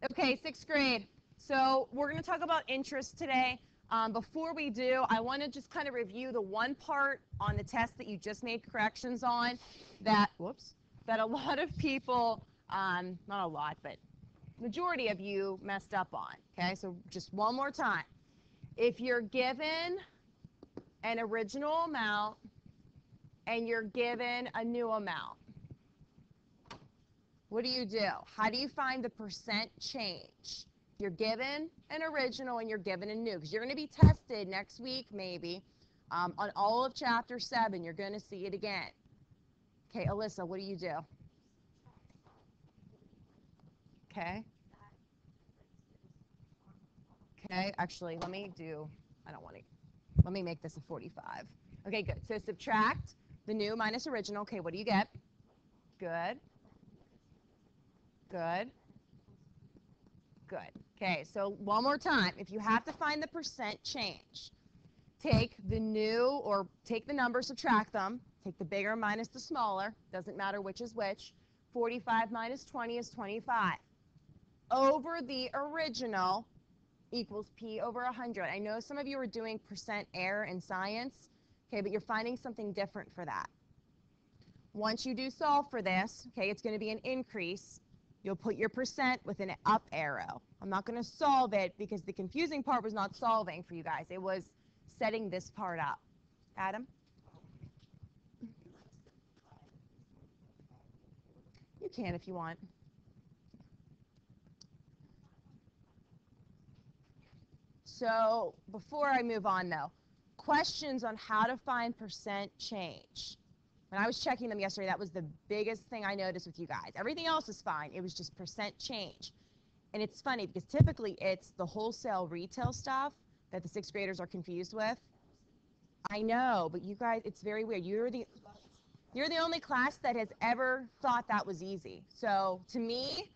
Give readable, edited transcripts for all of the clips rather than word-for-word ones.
Okay, sixth grade. So we're going to talk about interest today. Before we do, I want to just kind of review the one part on the test that you just made corrections on that, that a lot of people, not a lot, but majority of you messed up on. Okay, so just one more time. If you're given an original amount and you're given a new amount, what do you do? How do you find the percent change? You're given an original and you're given a new, because you're going to be tested next week maybe on all of chapter 7. You're going to see it again. Okay, Alyssa, what do you do? Okay. Okay, actually, let me make this a 45. Okay, good. So subtract the new minus original. Okay, what do you get? Good. Good. Good. Okay, so one more time. If you have to find the percent change, take the new, or take the number, subtract them. Take the bigger minus the smaller. Doesn't matter which is which. 45 minus 20 is 25. Over the original equals P over 100. I know some of you are doing percent error in science, okay, but you're finding something different for that. Once you do solve for this, okay, it's going to be an increase. You'll put your percent with an up arrow. I'm not going to solve it because the confusing part was not solving for you guys. It was setting this part up. Adam? You can if you want. So before I move on, though, questions on how to find percent change. When I was checking them yesterday, that was the biggest thing I noticed with you guys. Everything else is fine. It was just percent change. And it's funny because typically it's the wholesale retail stuff that the sixth graders are confused with. I know, but you guys, it's very weird. You're the only class that has ever thought that was easy. So to me,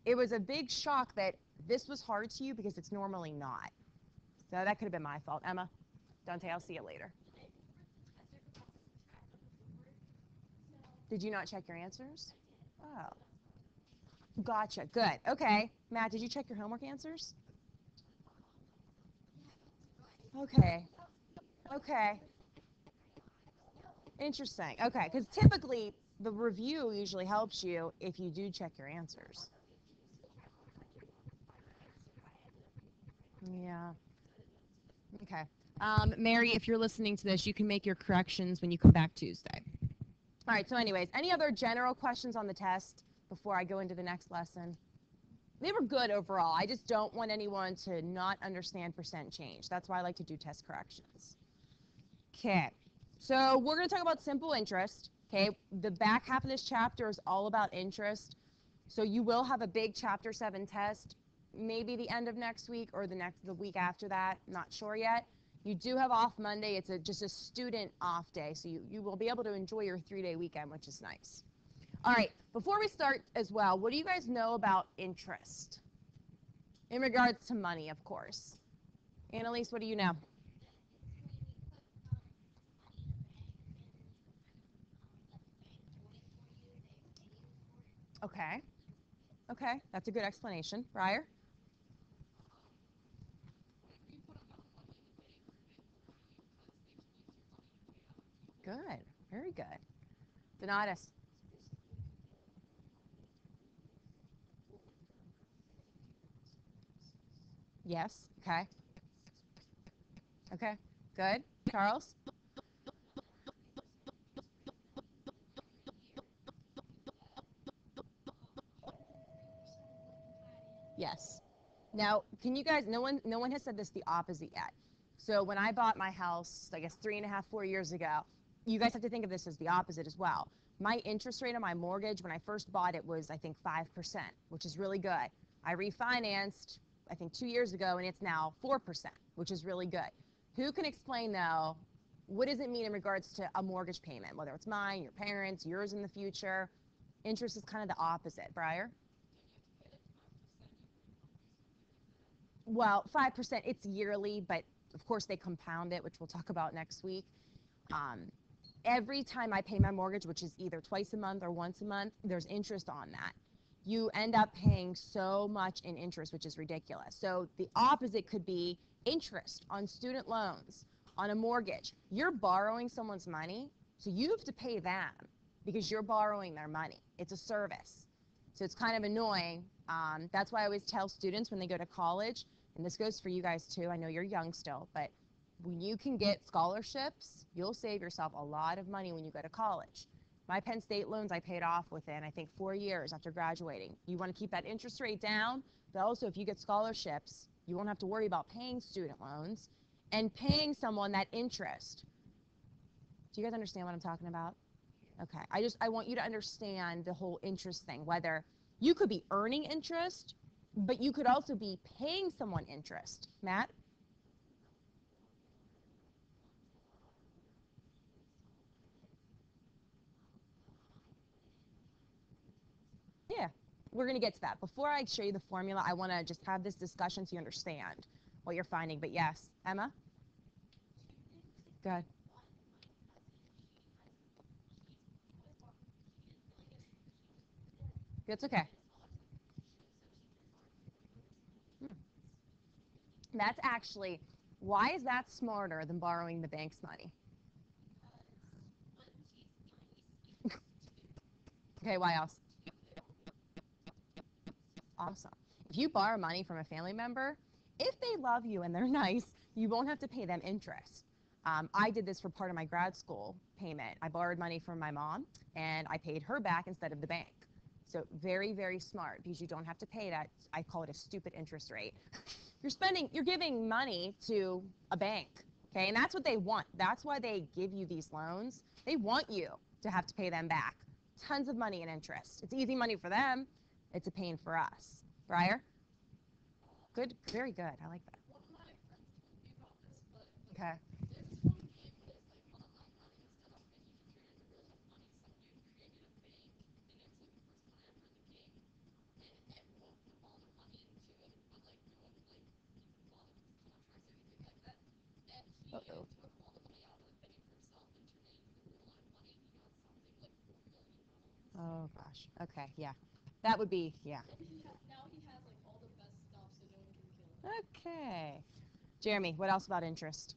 it was a big shock that this was hard to you because it's normally not. So that could have been my fault. Emma, Dante, I'll see you later. Did you not check your answers? Oh. Gotcha. Good. Okay. Matt, did you check your homework answers? Okay. Okay. Interesting. Okay. Because typically the review usually helps you if you do check your answers. Yeah. Okay. Mary, if you're listening to this, you can make your corrections when you come back Tuesday. All right. So anyways, any other general questions on the test before I go into the next lesson? They were good overall. I just don't want anyone to not understand percent change. That's why I like to do test corrections. Okay, so we're going to talk about simple interest. Okay, the back half of this chapter is all about interest. So you will have a big chapter 7 test, maybe the end of next week or the week after that. Not sure yet. You do have off Monday. It's just a student off day, so you will be able to enjoy your 3-day weekend, which is nice. All right, before we start as well, what do you guys know about interest? In regards to money, of course. Annalise, what do you know? Okay. Okay, that's a good explanation. Briar? Good. Very good. Donatus? Yes. Okay. Okay. Good. Charles? Yes. Now, can you guys, no one has said this the opposite yet. So when I bought my house, I guess 3.5, 4 years ago, you guys have to think of this as the opposite as well. My interest rate on my mortgage when I first bought it was, I think, 5%, which is really good. I refinanced, I think, 2 years ago, and it's now 4%, which is really good. Who can explain, though, what does it mean in regards to a mortgage payment, whether it's mine, your parents, yours in the future? Interest is kind of the opposite. Briar? Well, 5%, it's yearly, but of course they compound it, which we'll talk about next week. Um, every time I pay my mortgage, which is either twice a month or once a month, there's interest on that. you end up paying so much in interest, which is ridiculous. So the opposite could be interest on student loans, on a mortgage. You're borrowing someone's money, so you have to pay them because you're borrowing their money. It's a service. So it's kind of annoying. That's why I always tell students when they go to college, and this goes for you guys too, I know you're young still, but when you can get scholarships, you'll save yourself a lot of money when you go to college. My Penn State loans I paid off within, I think, 4 years after graduating. You want to keep that interest rate down, but also if you get scholarships, you won't have to worry about paying student loans and paying someone that interest. Do you guys understand what I'm talking about? Okay, I want you to understand the whole interest thing, whether you could be earning interest, but you could also be paying someone interest. Matt? Yeah, we're going to get to that. Before I show you the formula, I want to just have this discussion so you understand what you're finding. But yes, Emma? Go ahead. It's okay. Hmm. That's actually, why is that smarter than borrowing the bank's money? Okay, why else? Awesome. If you borrow money from a family member, if they love you and they're nice, you won't have to pay them interest. I did this for part of my grad school payment. I borrowed money from my mom, and I paid her back instead of the bank. So very, very smart because you don't have to pay that. I call it a stupid interest rate. You're giving money to a bank, okay? And that's what they want. That's why they give you these loans. They want you to have to pay them back. Tons of money in interest. It's easy money for them. It's a pain for us. Briar? Good, very good. I like that. Okay. Uh-oh. Oh gosh. Okay, yeah. That would be, yeah. Okay. Jeremy, what else about interest?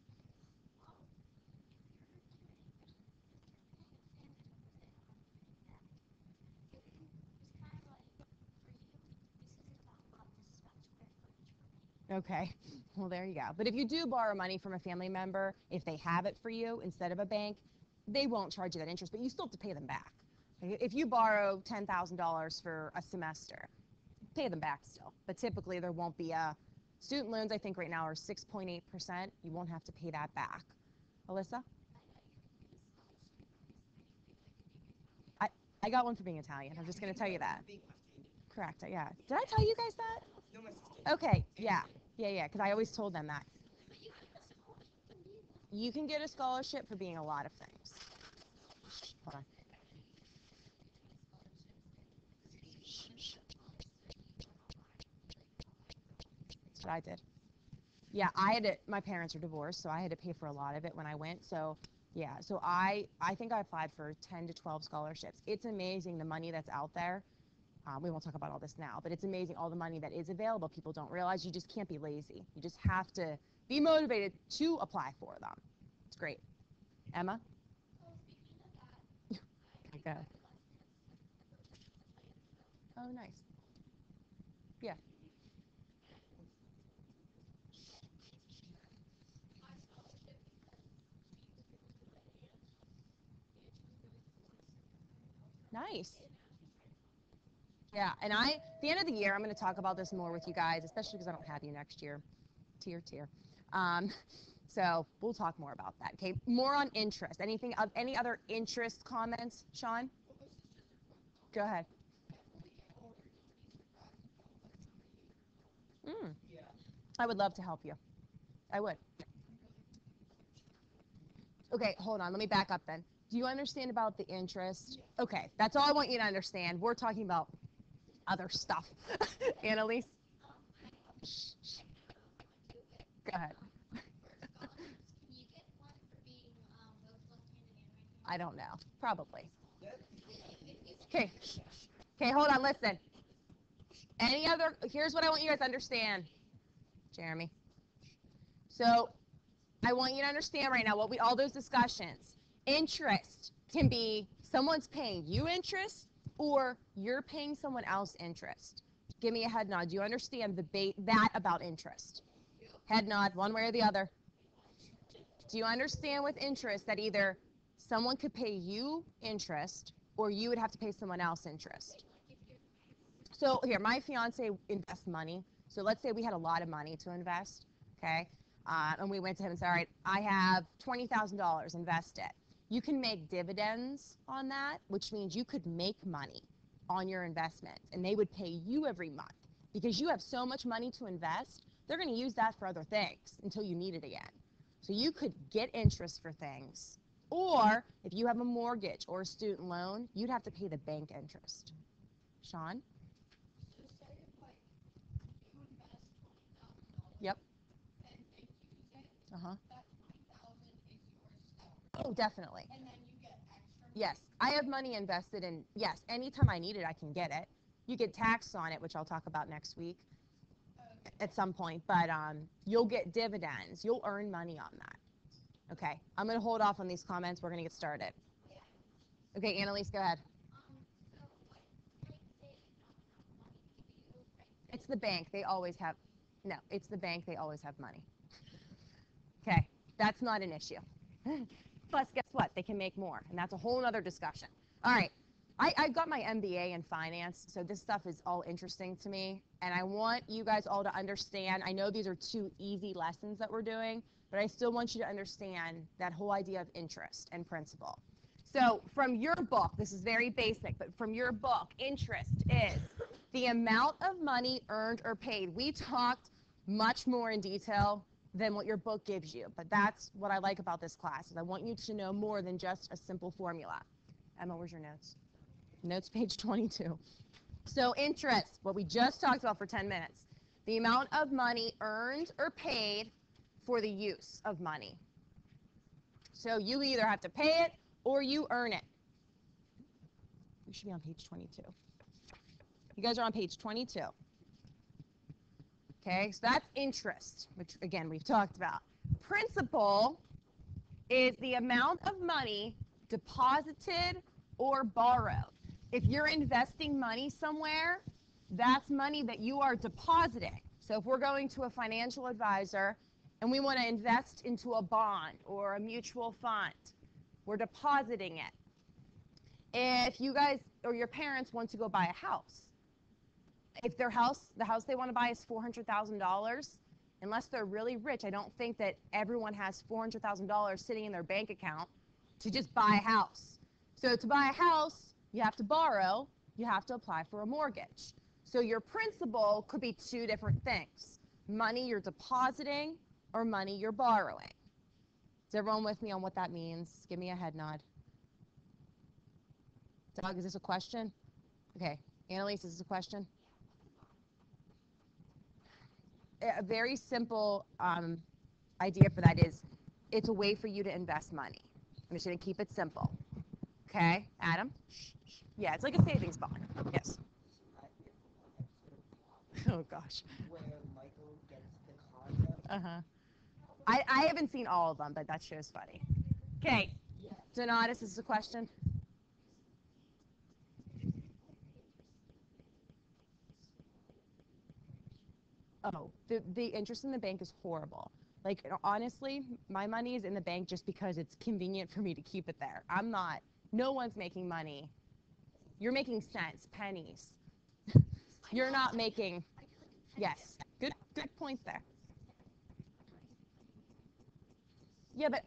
Okay. Well, there you go. But if you do borrow money from a family member, if they have it for you instead of a bank, they won't charge you that interest, but you still have to pay them back. If you borrow $10,000 for a semester, pay them back still. But typically there won't be a student loans, I think right now are 6.8%. You won't have to pay that back. Alyssa? I, I got one for being Italian. I'm just going to tell you that. Correct. Yeah. Did I tell you guys that? Okay. Yeah. Yeah. Because I always told them that. You can get a scholarship for being a lot of things. Hold on. That's what I did. Yeah, my parents are divorced, so I had to pay for a lot of it when I went. So yeah, so I think I applied for 10 to 12 scholarships. It's amazing the money that's out there. We won't talk about all this now, but it's amazing all the money that is available. People don't realize you just can't be lazy. You just have to be motivated to apply for them. It's great. Emma? Go. Oh, nice. Yeah. Nice. Yeah, and at the end of the year, I'm going to talk about this more with you guys, especially because I don't have you next year. Tier. Um, so we'll talk more about that. Okay, more on interest. Any other interest comments, Sean? Go ahead. Mm, I would love to help you. I would. Okay, hold on. Let me back up then. Do you understand about the interest? Okay, that's all I want you to understand. We're talking about other stuff. Annalise? Go ahead. I don't know. Probably. Okay. Okay, hold on. Listen. Any other, here's what I want you guys to understand, Jeremy. So I want you to understand right now all those discussions. Interest can be someone's paying you interest or you're paying someone else interest. Give me a head nod. Do you understand that about interest? Head nod, one way or the other. Do you understand with interest that either someone could pay you interest or you would have to pay someone else interest? So here, my fiance invests money. So let's say we had a lot of money to invest, okay? And we went to him and said, all right, I have $20,000, invest it. You can make dividends on that, which means you could make money on your investment, and they would pay you every month. Because you have so much money to invest, they're going to use that for other things until you need it again. So you could get interest for things. Or if you have a mortgage or a student loan, you'd have to pay the bank interest. Sean? So say if like you invest $20,000. Yep. And they use it. Uh-huh. That 20,000 is yours. Oh, definitely. And then you get extra. Yes, I have money invested in, yes, anytime I need it, I can get it. You get taxed on it, which I'll talk about next week at some point, but you'll get dividends. You'll earn money on that. Okay, I'm going to hold off on these comments. We're going to get started. Okay, Annalise, go ahead. So like, say they don't have money to give you, right? It's the bank. They always have, no, it's the bank. They always have money. Okay, that's not an issue. Plus, guess what? They can make more, and that's a whole other discussion. All right, I got my MBA in finance, so this stuff is all interesting to me, and I want you guys all to understand. I know these are 2 easy lessons that we're doing, but I still want you to understand that whole idea of interest and principal. So from your book, this is very basic, but from your book, interest is the amount of money earned or paid. We talked much more in detail than what your book gives you, but that's what I like about this class, is I want you to know more than just a simple formula. Emma, where's your notes? Notes page 22. So interest, what we just talked about for 10 minutes, the amount of money earned or paid for the use of money. So you either have to pay it or you earn it. We should be on page 22. You guys are on page 22. Okay, so that's interest, which again we've talked about. Principal is the amount of money deposited or borrowed. If you're investing money somewhere, that's money that you are depositing. So if we're going to a financial advisor and we want to invest into a bond or a mutual fund, we're depositing it. If you guys or your parents want to go buy a house, if the house they want to buy is $400,000, unless they're really rich, I don't think that everyone has $400,000 sitting in their bank account to just buy a house. So to buy a house, you have to borrow, you have to apply for a mortgage. So your principal could be 2 different things: money you're depositing or money you're borrowing. Is everyone with me on what that means? Give me a head nod. Doug, is this a question? Okay. Annalise, is this a question? A very simple idea for that is it's a way for you to invest money. I'm just going to keep it simple. Okay, Adam? Yeah, it's like a savings bond. Yes. Oh, gosh. Where Michael gets the concept. Uh-huh. I haven't seen all of them, but that show's funny. Okay, Donatus, is this a question? Oh, the interest in the bank is horrible. Like, honestly, my money is in the bank just because it's convenient for me to keep it there. I'm not, no one's making money. You're making cents, pennies. You're not making, yes, good points there. Yeah, but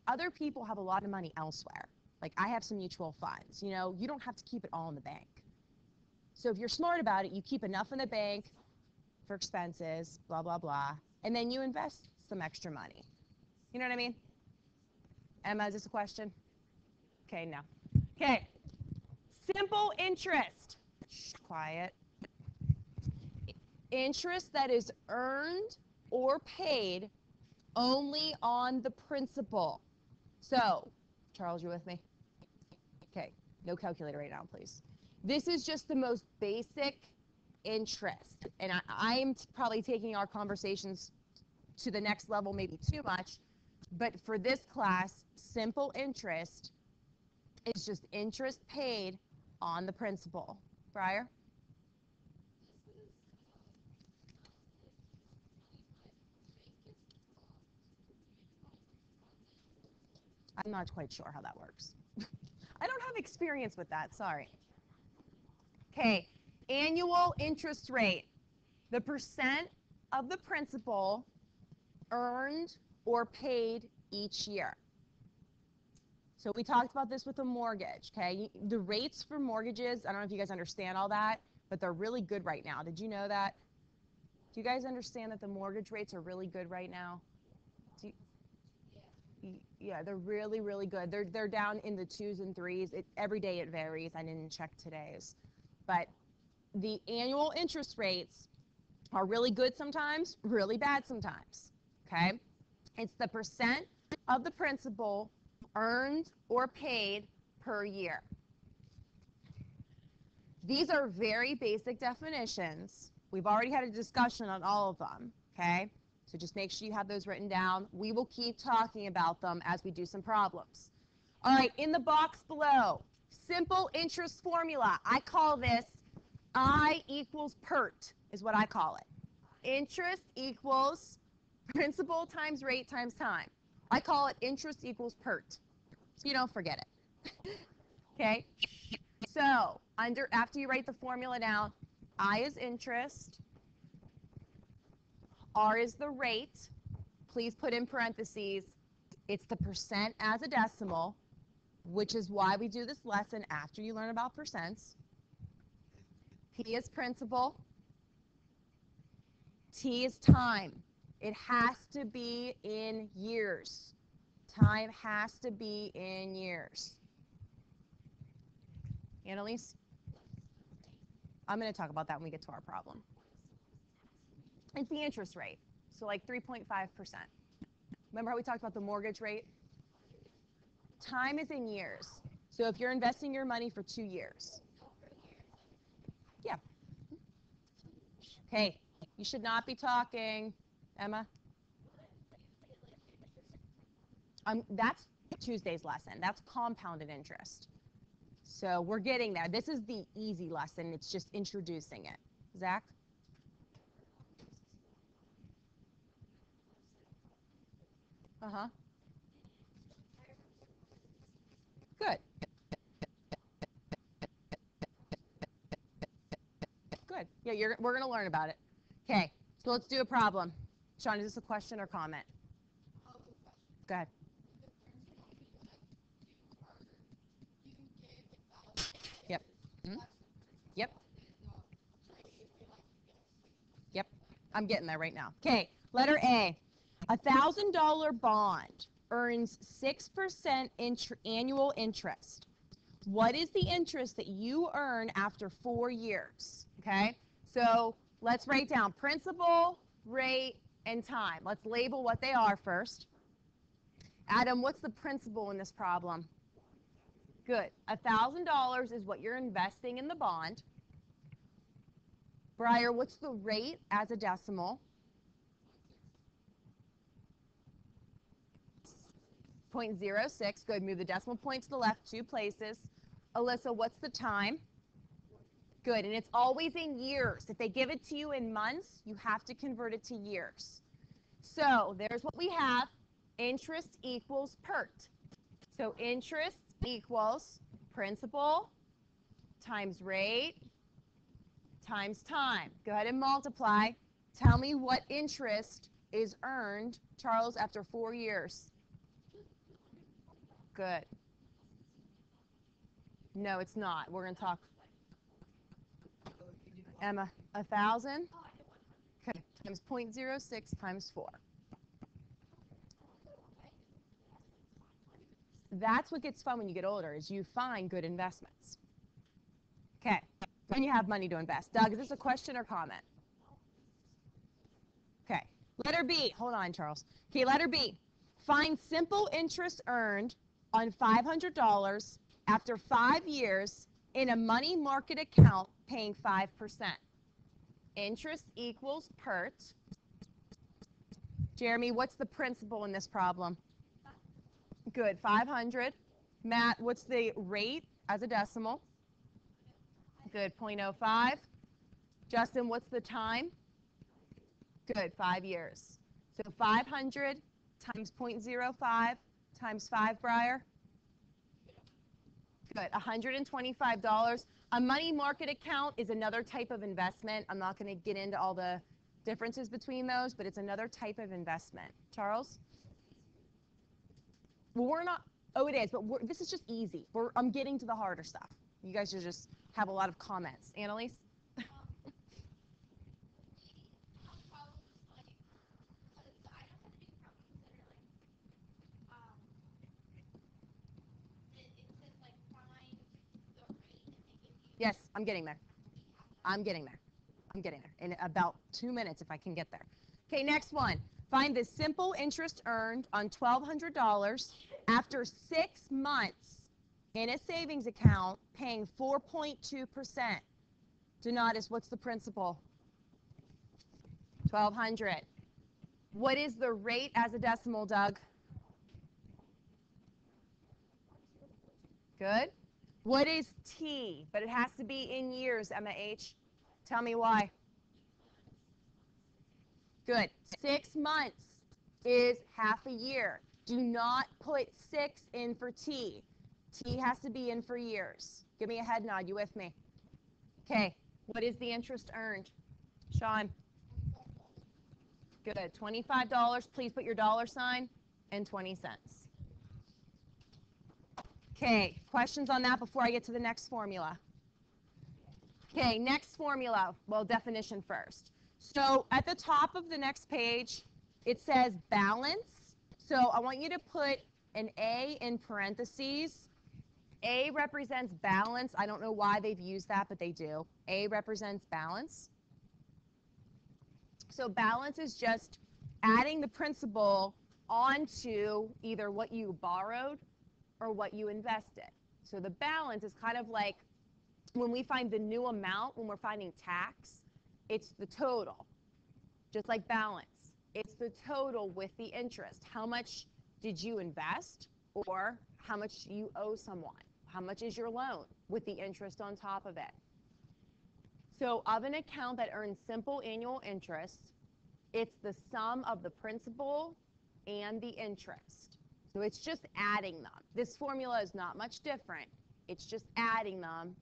other people have a lot of money elsewhere. Like, I have some mutual funds. You know, you don't have to keep it all in the bank. So if you're smart about it, you keep enough in the bank for expenses, blah, blah, blah, and then you invest some extra money. You know what I mean? Emma, is this a question? Okay, no. Okay, simple interest. Shh, quiet. Interest that is earned or paid only on the principal. So, Charles, you with me? Okay, no calculator right now, please. This is just the most basic interest. And I'm probably taking our conversations to the next level, maybe too much. But for this class, simple interest is just interest paid on the principal. Briar? I'm not quite sure how that works. I don't have experience with that, sorry. Okay, annual interest rate. The percent of the principal earned or paid each year. So we talked about this with a mortgage, okay? The rates for mortgages, I don't know if you guys understand all that, but they're really good right now. Did you know that? Do you guys understand that the mortgage rates are really good right now? Yeah, they're really, really good. They're down in the 2s and 3s. Every day it varies. I didn't check today's. But the annual interest rates are really good sometimes, really bad sometimes, okay? It's the percent of the principal earned or paid per year. These are very basic definitions. We've already had a discussion on all of them, okay? So just make sure you have those written down. We will keep talking about them as we do some problems. All right, in the box below, simple interest formula. I call this I equals PERT is what I call it. Interest equals principal times rate times time. I call it interest equals PERT, so you don't forget it. Okay? So, after you write the formula down, I is interest, R is the rate. Please put in parentheses. It's the percent as a decimal, which is why we do this lesson after you learn about percents. P is principal. T is time. It has to be in years. Time has to be in years. Annalise? I'm going to talk about that when we get to our problem. It's the interest rate, so like 3.5%. Remember how we talked about the mortgage rate? Time is in years. So if you're investing your money for 2 years. Yeah. Okay, you should not be talking. Emma? That's Tuesday's lesson. That's compounded interest. So we're getting there. This is the easy lesson. It's just introducing it. Zach? Uh-huh. Good. Good. Yeah, we're going to learn about it. Okay, so let's do a problem. Sean, is this a question or comment? Go ahead. Yep. Mm-hmm. Yep. Yep. I'm getting there right now. Okay, letter A. A $1,000 bond earns 6% annual interest. What is the interest that you earn after 4 years? Okay, so let's write down principal, rate, and time. Let's label what they are first. Adam, what's the principal in this problem? Good. $1,000 is what you're investing in the bond. Briar, what's the rate as a decimal? 0.06. Good. Move the decimal point to the left 2 places. Alyssa, what's the time? Good. And it's always in years. If they give it to you in months, you have to convert it to years. So there's what we have. Interest equals PERT. So interest equals principal times rate times time. Go ahead and multiply. Tell me what interest is earned, Charles, after 4 years. Good. No, it's not. We're going to talk. Emma, 1,000? Okay, times 0.06 times 4. That's what gets fun when you get older, is you find good investments. Okay, when you have money to invest. Doug, is this a question or comment? Okay, letter B. Hold on, Charles. Okay, letter B. Find simple interest earned on $500 after 5 years in a money market account paying 5%. Interest equals PERT. Jeremy, what's the principal in this problem? Good, 500. Matt, what's the rate as a decimal? Good, 0.05. Justin, what's the time? Good, 5 years. So 500 times 0.05 times 5, Briar? Good, $125. A money market account is another type of investment. I'm not going to get into all the differences between those, but it's another type of investment. Charles? Well, we're not, oh, it is, but this is just easy. I'm getting to the harder stuff. You guys should just have a lot of comments. Annalise? Yes, I'm getting there. I'm getting there. I'm getting there in about 2 minutes if I can get there. Okay, next one. Find the simple interest earned on $1,200 after 6 months in a savings account paying 4.2%. Donatus, what's the principal? 1,200. What is the rate as a decimal, Doug? Good. What is T? But it has to be in years, Emma H. Tell me why. Good. 6 months is half a year. Do not put 6 in for T. T has to be in for years. Give me a head nod. You with me? Okay. What is the interest earned? Sean? Good. $25. Please put your dollar sign and 20 cents. Okay, questions on that before I get to the next formula? Okay, next formula. Well, definition first. So at the top of the next page, it says balance. So I want you to put an A in parentheses. A represents balance. I don't know why they've used that, but they do. A represents balance. So balance is just adding the principal onto either what you borrowed or what you invested. So the balance is kind of like when we find the new amount, when we're finding tax, it's the total. Just like balance, it's the total with the interest. How much did you invest or how much you owe someone? How much is your loan with the interest on top of it? So of an account that earns simple annual interest, it's the sum of the principal and the interest. So it's just adding them. This formula is not much different. It's just adding them.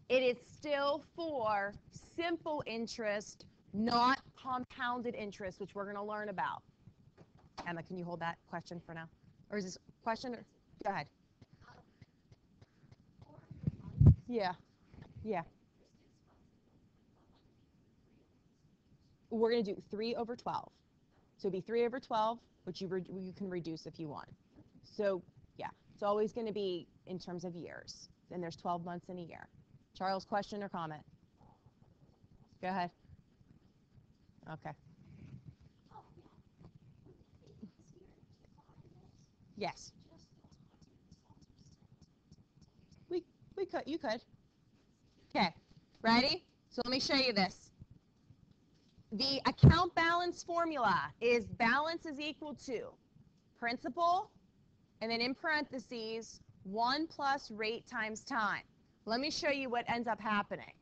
It is still for simple interest, not compounded interest, which we're going to learn about. Emma, can you hold that question for now? Or is this question? Or, go ahead. Yeah. Yeah. We're going to do 3 over 12. So it'd be 3 over 12, which you can reduce if you want. So, yeah, it's always going to be in terms of years. And there's 12 months in a year. Charles, question or comment? Go ahead. Okay. Yes. We could. You could. Okay. Ready? So let me show you this. The account balance formula is balance is equal to principal, and then in parentheses, 1 plus rate times time. Let me show you what ends up happening.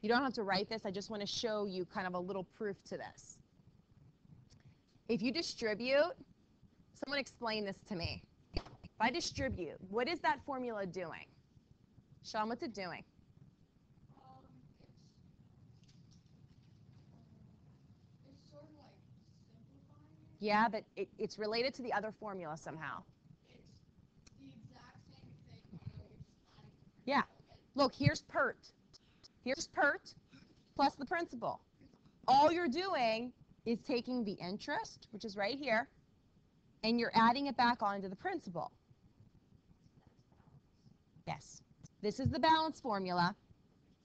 You don't have to write this. I just want to show you kind of a little proof to this. If you distribute, someone explain this to me. If I distribute, what is that formula doing? Sean, what's it doing? It's sort of like simplifying it. Yeah, but it's related to the other formula somehow. It's the exact same thing. You're just adding different. Yeah. Look, here's PERT. Here's PERT plus the principal. All you're doing is taking the interest, which is right here, and you're adding it back onto the principal. Yes. This is the balance formula.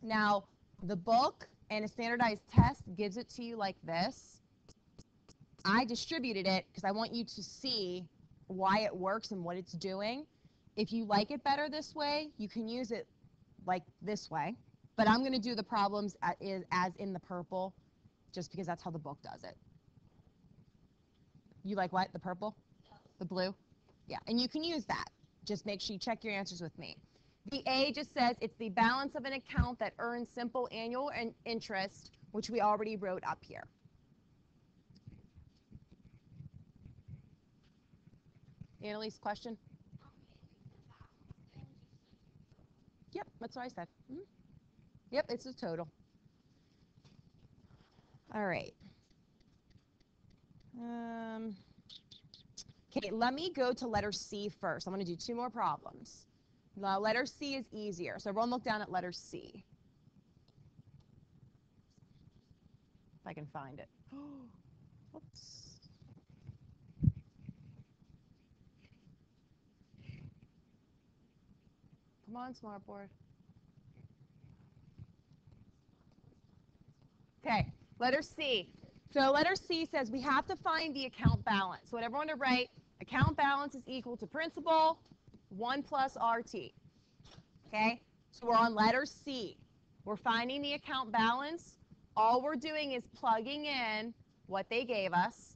Now, the book and a standardized test gives it to you like this. I distributed it because I want you to see why it works and what it's doing. If you like it better this way, you can use it like this way. but I'm going to do the problems as in the purple, just because that's how the book does it. You like what? The purple? The blue? Yeah, and you can use that. Just make sure you check your answers with me. The A just says it's the balance of an account that earns simple annual interest, which we already wrote up here. Annalise, question? Yep, that's what I said. Yep, it's a total. All right. Okay, let me go to letter C first. I'm going to do 2 more problems. Now, letter C is easier, so everyone look down at letter C. If I can find it. Oops. Come on, smartboard. Okay, letter C. So letter C says we have to find the account balance. So what everyone to write, account balance is equal to principal 1 plus RT. Okay, so we're on letter C. We're finding the account balance. All we're doing is plugging in what they gave us.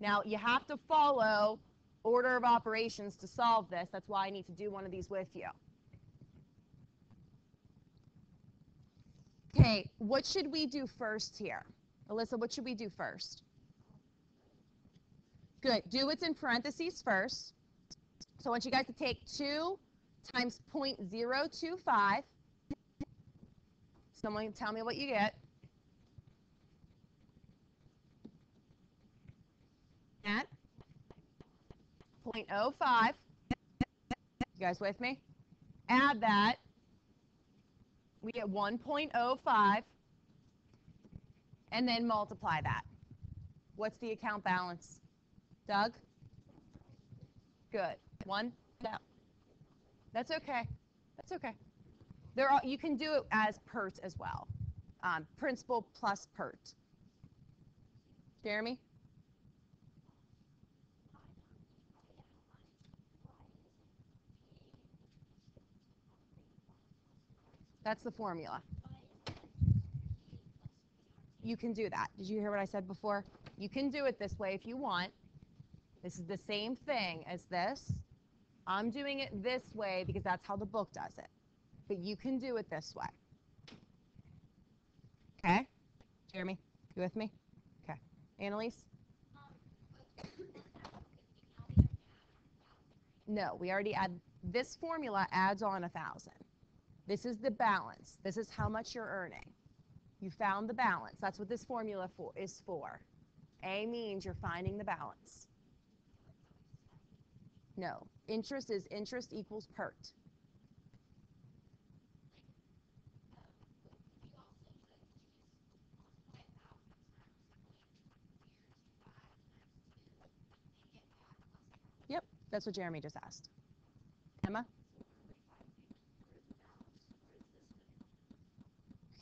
Now, you have to follow order of operations to solve this. That's why I need to do one of these with you. Okay, what should we do first here? Alyssa, what should we do first? Good. Do what's in parentheses first. So I want you guys to take 2 times 0.025. Someone tell me what you get. At 0.05. You guys with me? Add that. We get 1.05. And then multiply that. What's the account balance? Doug? Good. 1? No. That's okay. That's okay. You can do it as PERT as well. Principal plus PERT. Jeremy? That's the formula. You can do that. Did you hear what I said before? You can do it this way if you want. This is the same thing as this. I'm doing it this way because that's how the book does it. But you can do it this way. Okay? Jeremy, you with me? Okay. Annalise? No, we already add, this formula adds on 1,000. This is the balance. This is how much you're earning. You found the balance. That's what this formula is for. A means you're finding the balance. No, interest is interest equals PERT. Yep, that's what Jeremy just asked. Emma?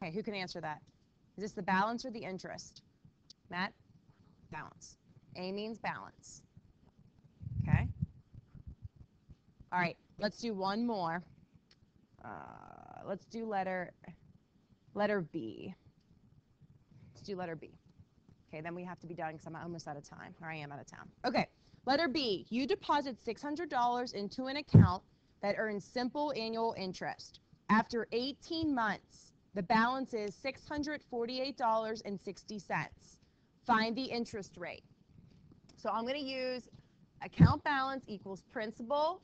Okay, who can answer that? Is this the balance or the interest? Matt? Balance. A means balance. Okay. All right, let's do one more. Let's do letter B. Let's do letter B. Okay, then we have to be done because I'm almost out of time, or I am out of town. Okay, letter B. You deposit $600 into an account that earns simple annual interest. After 18 months, the balance is $648.60. Find the interest rate. So I'm going to use account balance equals principal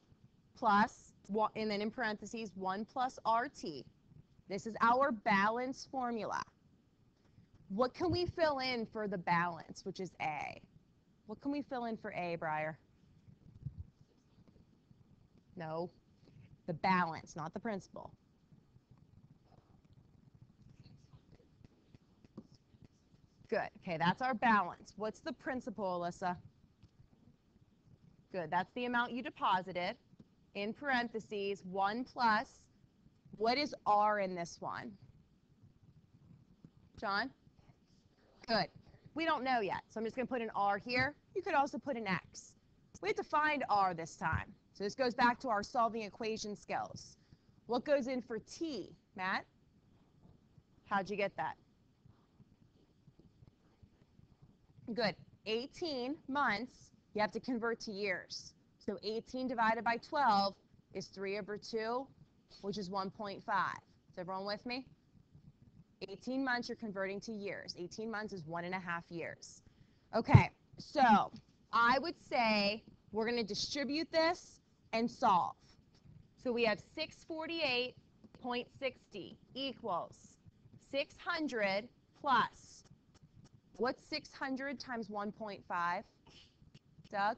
plus, and then in parentheses, 1 plus RT. This is our balance formula. What can we fill in for the balance, which is A? What can we fill in for A, Briar? No, the balance, not the principal. Good. Okay, that's our balance. What's the principal, Alyssa? Good. That's the amount you deposited. In parentheses, 1 plus. What is R in this one? John? Good. We don't know yet, so I'm just going to put an R here. You could also put an X. We have to find R this time. So this goes back to our solving equation skills. What goes in for T, Matt? How'd you get that? Good. 18 months, you have to convert to years. So 18 divided by 12 is 3/2, which is 1.5. Is everyone with me? 18 months, you're converting to years. 18 months is 1.5 years. Okay, so I would say we're going to distribute this and solve. So we have 648.60 equals 600 plus, what's 600 times 1.5? Doug?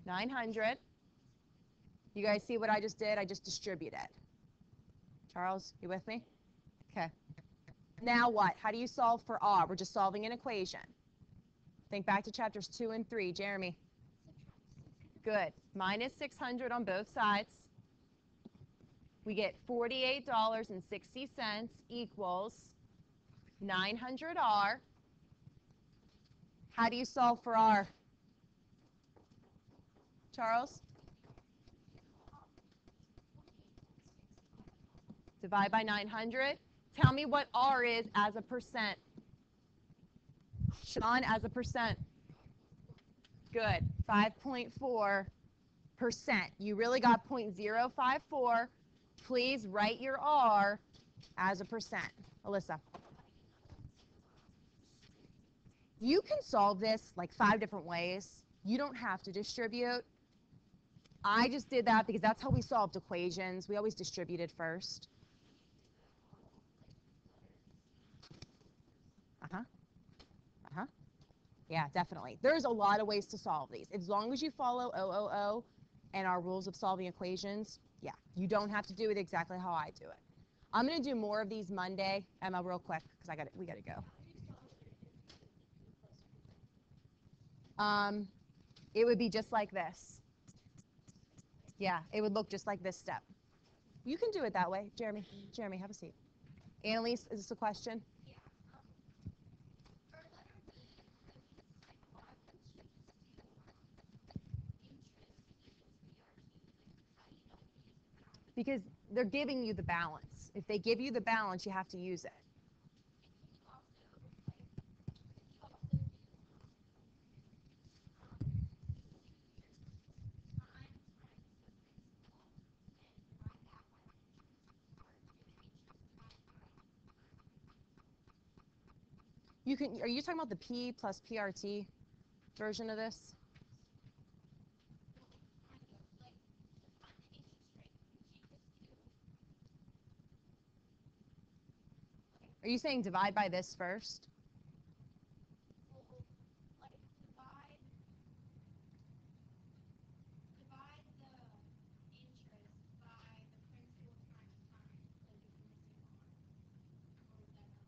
900. You guys see what I just did? I just distributed. Charles, you with me? Okay. Now what? How do you solve for R? We're just solving an equation. Think back to chapters 2 and 3. Jeremy? Good. Minus 600 on both sides. We get $48.60 equals 900R. How do you solve for R? Charles? Divide by 900. Tell me what R is as a percent. Sean, as a percent. Good. 5.4%. You really got 0.054. Please write your R as a percent. Alyssa. You can solve this like 5 different ways. You don't have to distribute. I just did that because that's how we solved equations. We always distributed first. Yeah, definitely. There's a lot of ways to solve these. As long as you follow OOO and our rules of solving equations, yeah, you don't have to do it exactly how I do it. I'm going to do more of these Monday, Emma, real quick, because we got to go. It would be just like this. Yeah, it would look just like this step. You can do it that way. Jeremy, have a seat. Annalise, is this a question? Because they're giving you the balance. If they give you the balance, you have to use it. You can. Are you talking about the P plus PRT version of this? Are you saying divide by this first?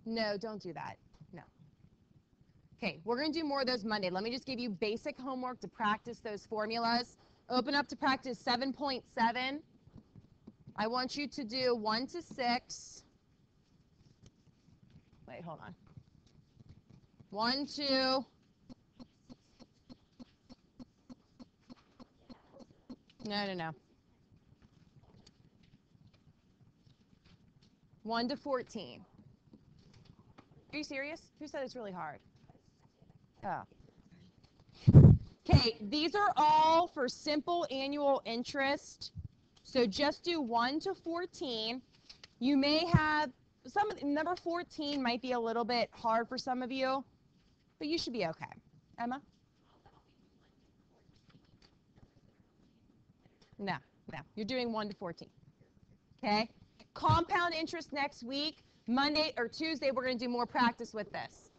No, don't do that. No. Okay, we're going to do more of those Monday. Let me just give you basic homework to practice those formulas. Open up to practice 7.7. I want you to do 1 to 6. Wait, hold on. 1, 2. No. 1 to 14. Are you serious? Who said it's really hard? Oh. Okay, these are all for simple annual interest. So just do 1 to 14. You may have number 14 might be a little bit hard for some of you, but you should be okay. Emma? No. You're doing 1 to 14. Okay? Compound interest next week. Monday or Tuesday, we're going to do more practice with this.